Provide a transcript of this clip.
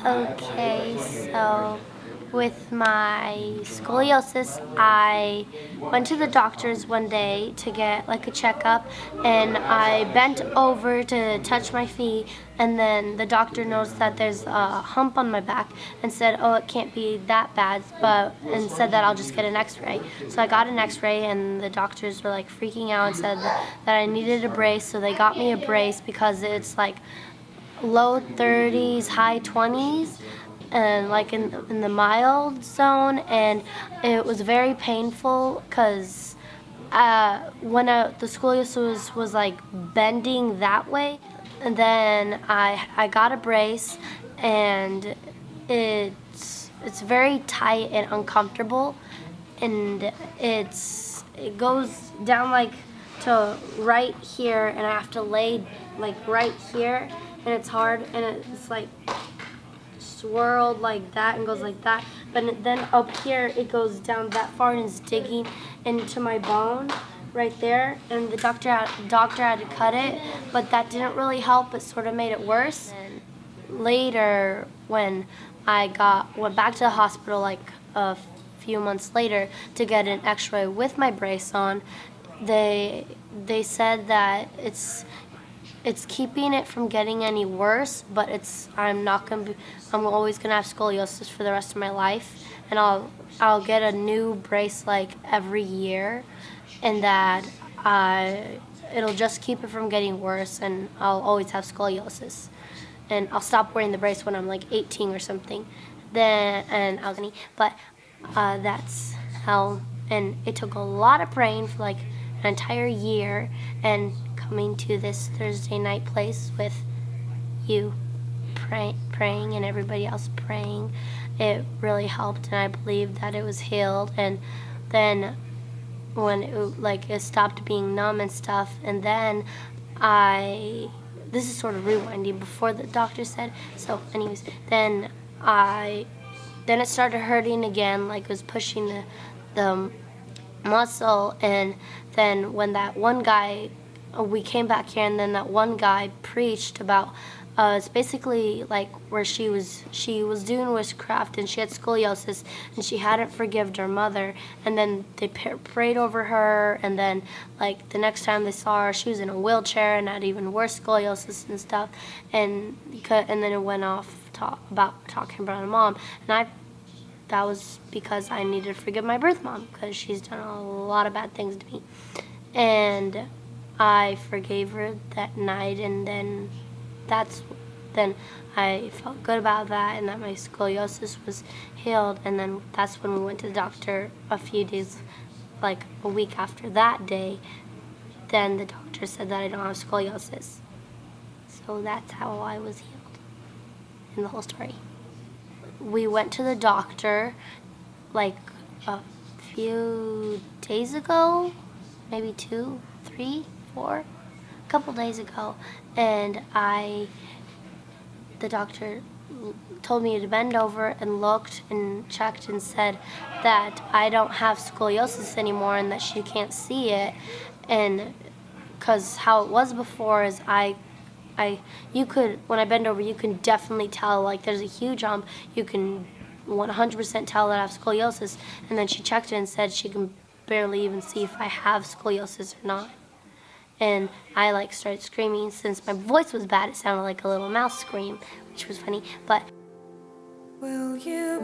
Okay, so with my scoliosis, I went to the doctor's one day to get like a checkup, and I bent over to touch my feet, and then the doctor noticed that there's a hump on my back and said, "Oh, it can't be that bad," and said that I'll just get an X-ray. So I got an X-ray, and the doctors were like freaking out and said that I needed a brace. So they got me a brace because it's like low 30s, high 20s, and like in the mild zone, and it was very painful because when the scoliosis was like bending that way, and then I got a brace, and it's very tight and uncomfortable, and it goes down like to right here, and I have to lay like right here, and it's hard, and it's like swirled like that and goes like that, but then up here it goes down that far and is digging into my bone right there, and the doctor had to cut it, but that didn't really help. It sort of made it worse. And later, when went back to the hospital like a few months later to get an X-ray with my brace on, they said that it's keeping it from getting any worse, but I'm always gonna have scoliosis for the rest of my life, and I'll get a new brace like every year, and that it'll just keep it from getting worse, and I'll always have scoliosis, and I'll stop wearing the brace when I'm like 18 or something. But that's how, and it took a lot of praying for like an entire year, and coming to this Thursday night place with you praying and everybody else praying, it really helped, and I believed that it was healed. And then when it stopped being numb and stuff, and then this is sort of rewinding before the doctor said, so anyways, then it started hurting again, like it was pushing the muscle. And then when that one guy, we came back here, and then that one guy preached about it's basically like where she was doing witchcraft, and she had scoliosis, and she hadn't forgiven her mother, and then they prayed over her, and then like the next time they saw her, she was in a wheelchair and had even worse scoliosis and stuff, and then it went off about talking about her mom, and that was because I needed to forgive my birth mom, because she's done a lot of bad things to me. And I forgave her that night, and then I felt good about that, and that my scoliosis was healed. And then that's when we went to the doctor a few days, like a week after that day. Then the doctor said that I don't have scoliosis. So that's how I was healed in the whole story. We went to the doctor like a few days ago, maybe 2, 3, 4, a couple days ago, and the doctor told me to bend over and looked and checked and said that I don't have scoliosis anymore, and that she can't see it, and because how it was before is you could, when I bend over, you can definitely tell, like there's a huge hump. You can 100% tell that I have scoliosis. And then she checked it and said she can barely even see if I have scoliosis or not. And I like started screaming. Since my voice was bad, it sounded like a little mouse scream, which was funny. But will you